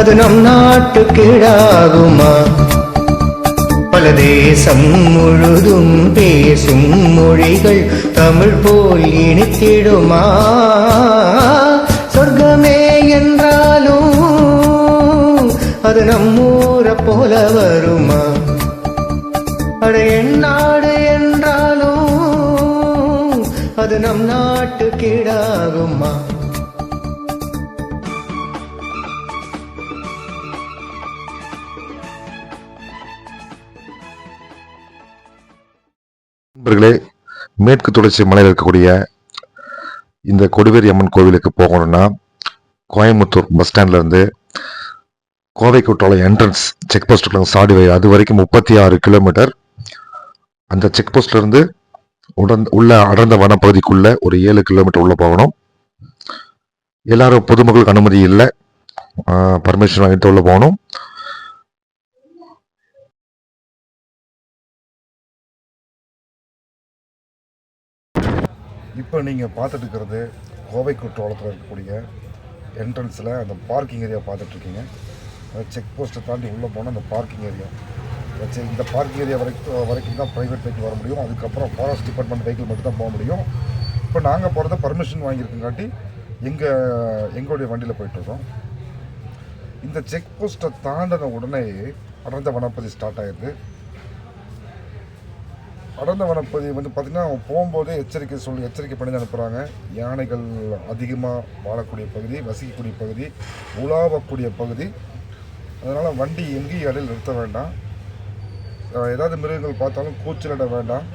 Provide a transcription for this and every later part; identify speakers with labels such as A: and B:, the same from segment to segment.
A: அது நம் நாட்டுக்கீடாகுமா? பல தேசம் முழுதும் பேசும் மொழிகள் தமிழ் போல் இனித்திடுமா? சொர்க்கமே என்றாலும் அது நம்மூரை போல வருமா? அட எந்நாடு என்றாலும் அது நம் நாட்டுக்கீடாகுமா?
B: நண்பர்களே, மேற்கு தொடர்ச்சி மலையில் இருக்கக்கூடிய இந்த கொடிவேரி அம்மன் கோவிலுக்கு போகணும்னா கோயம்புத்தூர் பஸ் ஸ்டாண்ட்ல இருந்து Kovai Kutralam entrance check post Sadivayal அது வரைக்கும் 36 கிலோமீட்டர். அந்த செக் போஸ்ட்ல இருந்து உள்ள அடர்ந்த வனப்பகுதிக்குள்ள ஒரு 7 கிலோமீட்டர் உள்ள போகணும். எல்லாரும் பொதுமக்களுக்கு அனுமதி இல்லை, பர்மிஷன் வாங்கிட்டு உள்ள போகணும். இப்போ நீங்கள் பார்த்துட்டு இருக்கிறது கோவை குற்றாலத்தில் இருக்கக்கூடிய என்ட்ரன்ஸில் அந்த பார்க்கிங் ஏரியா பார்த்துட்ருக்கீங்க. செக் போஸ்ட்டை தாண்டி உள்ளே போனால் அந்த பார்க்கிங் ஏரியா வச்சு இந்த பார்க்கிங் ஏரியா வரைக்கும் தான் ப்ரைவேட் வெஹிக்கிள் வர முடியும். அதுக்கப்புறம் ஃபாரஸ்ட் டிபார்ட்மெண்ட் வெஹிக்கிள் மட்டும் தான் போக முடியும். இப்போ நாங்கள் போகிறத பர்மிஷன் வாங்கியிருக்கங்காட்டி எங்களுடைய வண்டியில் போயிட்டுருக்கோம். இந்த செக் போஸ்ட்டை தாண்டின உடனே அடர்ந்த வனப்பகுதி ஸ்டார்ட் ஆகிடுது. அடர்ந்த வனப்பகுதி பார்த்திங்கன்னா போகும்போதே எச்சரிக்கை பண்ணி அனுப்புகிறாங்க. யானைகள் அதிகமாக வாழக்கூடிய பகுதி, வசிக்கக்கூடிய பகுதி, உலாவக்கூடிய பகுதி. அதனால் வண்டி எங்கேயும் இடையில் நிறுத்த வேண்டாம். ஏதாவது மிருகங்கள் பார்த்தாலும் கூச்சலிட வேண்டாம்,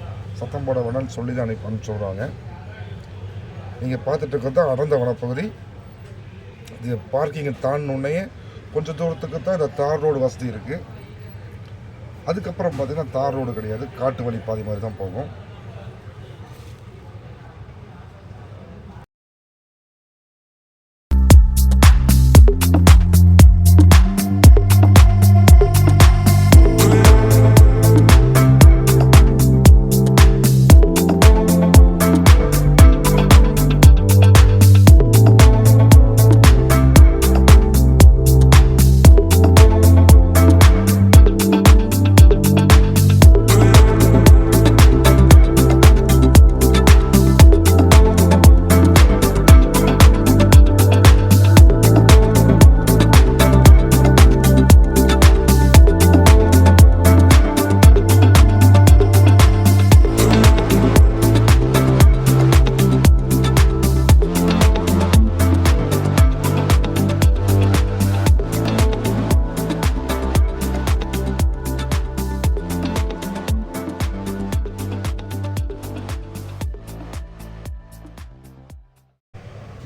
B: சத்தம் போட வேண்டாம்னு சொல்லி தான் அனுப்பிச்சு விட்றாங்க. நீங்கள் பார்த்துட்டு இருக்கிறது தான் அடர்ந்த வனப்பகுதி. இது பார்க்கிங்கை தாண்டினோடனே கொஞ்சம் தூரத்துக்கு தான் இந்த தார் ரோடு வசதி இருக்குது. அதுக்கப்புறம் பார்த்திங்கன்னா தார் ரோடு கிடையாது, காட்டு வழி பாதி மாதிரி தான் போகும்.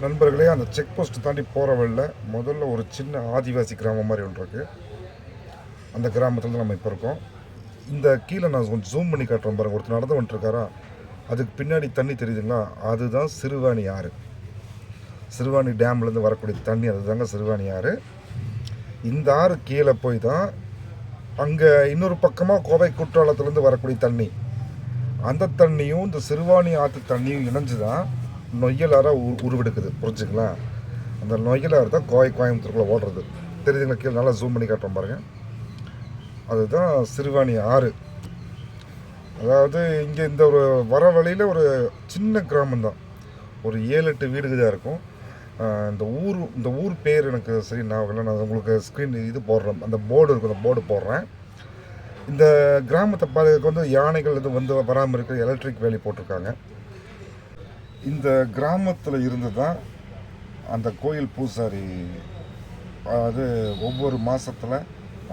B: நண்பர்களே, அந்த செக் போஸ்ட் தாண்டி போகிற வழியில் முதல்ல ஒரு சின்ன ஆதிவாசி கிராமம் மாதிரி ஒன்று இருக்குது. அந்த கிராமத்தில் தான் நம்ம இப்போ இருக்கோம். இந்த கீழே நான் கொஞ்சம் ஜூம் பண்ணி காட்டுறேன் பாருங்கள். ஒருத்தர் நடந்து வந்துட்டுருக்காரா, அதுக்கு பின்னாடி தண்ணி தெரியுதுங்களா, அதுதான் சிறுவாணி ஆறு. சிறுவாணி டேம்லேருந்து வரக்கூடிய தண்ணி அதுதாங்க சிறுவாணி ஆறு. இந்த ஆறு கீழே போய் தான் அங்கே இன்னொரு பக்கமாக கோவை குற்றாலத்துலேருந்து வரக்கூடிய தண்ணி, அந்த தண்ணியும் இந்த சிறுவாணி ஆற்று தண்ணியும் இணைஞ்சு தான் நொய்யலாராக உருவெடுக்குது. புரிஞ்சுங்களா? அந்த நொய்யலாறு தான் கோயம்புத்தூருக்குள்ளே ஓடுறது. தெரியுதுங்களா? கீழே நல்லா ஜூம் பண்ணி காட்டுறோம் பாருங்கள். அதுதான் சிறுவாணி ஆறு. அதாவது இங்கே இந்த ஒரு வர வழியில் ஒரு சின்ன கிராமம்தான், ஒரு 7-8 வீடுகள் தான் இருக்கும். இந்த ஊர் பேர் எனக்கு சரி நான் உங்களுக்கு ஸ்க்ரீன் இது போடுறேன், அந்த போர்டு இருக்கும், அந்த போர்டு போடுறேன். இந்த கிராமத்தை பார்க்க யானைகள் இது வராமல் இருக்க எலக்ட்ரிக் வேலி போட்டிருக்காங்க. இந்த கிராமத்தில் இருந்து தான் அந்த கோயில் பூசாரி, அது ஒவ்வொரு மாதத்தில்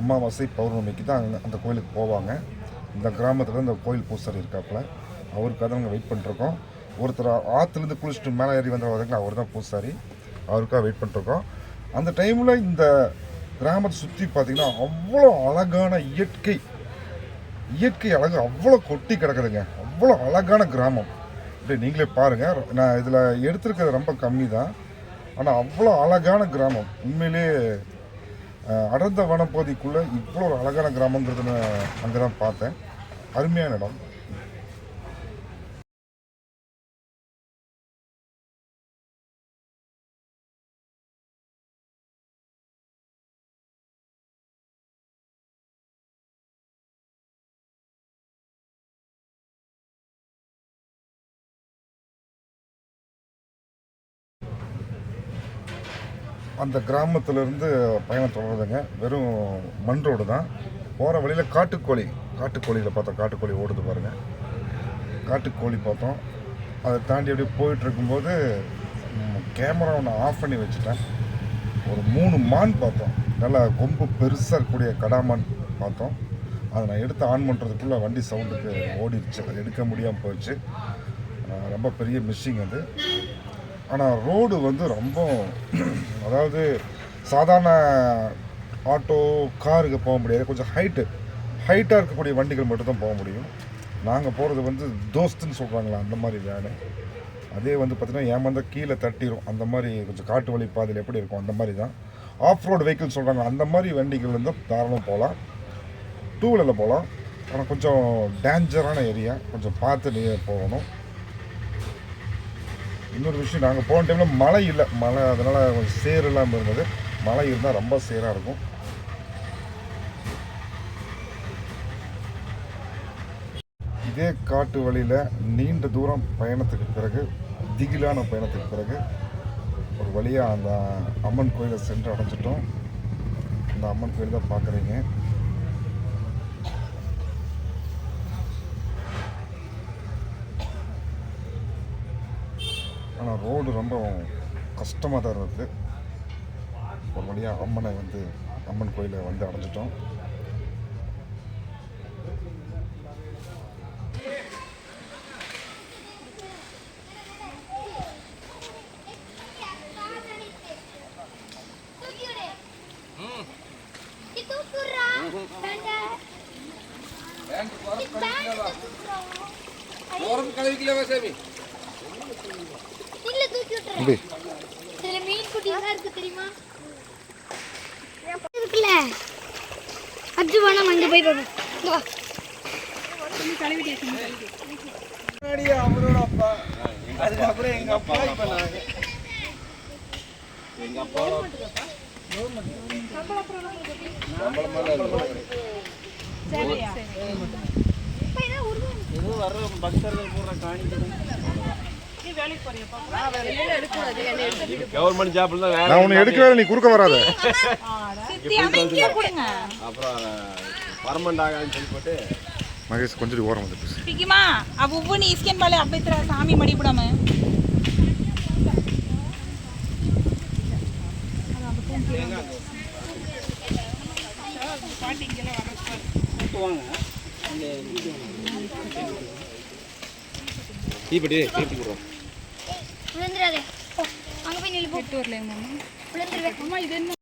B: அமாவாசை பௌர்ணமிக்கு தான் அந்த கோயிலுக்கு போவாங்க. இந்த கிராமத்தில் இந்த கோயில் பூசாரி இருக்காப்புல, அவருக்காக தான் நாங்கள் வெயிட் பண்ணிருக்கோம். ஒருத்தர் ஆற்றுலேருந்து குளிச்சுட்டு மேலே ஏறி வந்தால் அவர் தான் பூசாரி, அவருக்காக வெயிட் பண்ணிருக்கோம். அந்த டைமில் இந்த கிராமத்தை சுற்றி பார்த்திங்கன்னா அவ்வளோ அழகான இயற்கை அழகு அவ்வளோ கொட்டி கிடக்குதுங்க. அவ்வளோ அழகான கிராமம். இப்படி நீங்களே பாருங்கள். நான் இதில் எடுத்துருக்கிறது ரொம்ப கம்மி தான், ஆனால் அவ்வளோ அழகான கிராமம். உண்மையிலே அடர்ந்த வனப்பகுதிக்குள்ளே இவ்வளோ ஒரு அழகான கிராமங்கிறது நான் அங்கே தான் பார்த்தேன். அருமையான இடம். அந்த கிராமத்திலேருந்து பயணம் தொடருதுங்க. வெறும் மண் ரோடு தான். போகிற வழியில் காட்டுக்கோழியில் பார்த்தோம். காட்டுக்கோழி ஓடுது பாருங்கள். காட்டுக்கோழி பார்த்தோம். அதை தாண்டி அப்படியே போயிட்டுருக்கும்போது கேமரா ஒன்று ஆஃப் பண்ணி வச்சுட்டேன். ஒரு 3 மான் பார்த்தோம். நல்லா கொம்பு பெருசாக இருக்கக்கூடிய கடாமான் பார்த்தோம். அதை நான் எடுத்து ஆன் பண்ணுறதுக்குள்ளே வண்டி சவுண்டுக்கு ஓடிடுச்சு. அது எடுக்க முடியாமல் போயிடுச்சு. ரொம்ப பெரிய மிஸ்ஸிங் அது. ஆனால் ரோடு வந்து ரொம்ப அதாவது சாதாரண ஆட்டோ காருக்கு போக முடியாது. கொஞ்சம் ஹைட்டாக இருக்கக்கூடிய வண்டிகள் மட்டும்தான் போக முடியும். நாங்கள் போகிறது வந்து தோஸ்துன்னு சொல்கிறாங்களா அந்த மாதிரி வேனு. அதே வந்து பார்த்திங்கன்னா ஏமாந்தா கீழே தட்டிடும். அந்த மாதிரி கொஞ்சம் காட்டு வழி பாதையில் எப்படி இருக்கும் அந்த மாதிரி தான். ஆஃப் ரோடு வெஹிக்கிள் சொல்கிறாங்க. அந்த மாதிரி வண்டிகள் வந்து தாராளமாக போகலாம். 2 வீலரில் போகலாம். ஆனால் கொஞ்சம் டேஞ்சரான ஏரியா. கொஞ்சம் பார்த்து நீங்கள் போகணும். இன்னொரு விஷயம், நாங்கள் போன டைமில் மழை இல்லை. அதனால் கொஞ்சம் சேர் இல்லாமல் இருந்தது. மழை இருந்தால் ரொம்ப சேராக இருக்கும். இதே காட்டு வழியில் நீண்ட தூரம் பயணத்துக்கு பிறகு, திகிலான பயணத்துக்கு பிறகு ஒரு வழியாக அந்த அம்மன் கோயிலை சென்று அடைஞ்சிட்டோம். அந்த அம்மன் கோயில் தான் பார்க்குறீங்க. ஆனால் ரோடு ரொம்ப கஷ்டமாக தான் இருக்குது. ஒரு வழியாக அம்மன் கோயிலை வந்து அடைஞ்சிட்டோம்.
C: மீன் குட்டி இருக்கு தெரியுமா? இருக்குல்ல, அது வேணா அங்க போய் பார்ப்போம்.
D: அவரோட அப்பா, அதுக்கப்புறம் எங்க அப்பா, இப்ப நாங்க. எங்க அப்பா வர்ற பக்தர்கள் போடுற காணிக்கை கவர்மெண்ட் ஜாப்ல தான் வேலை.
B: நான் உன்னை எடுக்கவே நீ குறுக்க வராத.
D: அப்புறம் பர்மனண்ட் ஆகாதுன்னு சொல்லி போட்டு
B: மகேஷ் கொஞ்சம் ஓரம் வந்துட்டு
E: பிகிமா अब वो नहीं इसके वाले अब इतना सामी मड़ी पड़ा मैं
D: தீபடி தீபி போறோம்.
C: விழுந்துறாதே. அங்க போய் நில்லு போ.
E: விட்டு வரல மாமா.
C: விழுந்துருவே.
E: அம்மா இது என்ன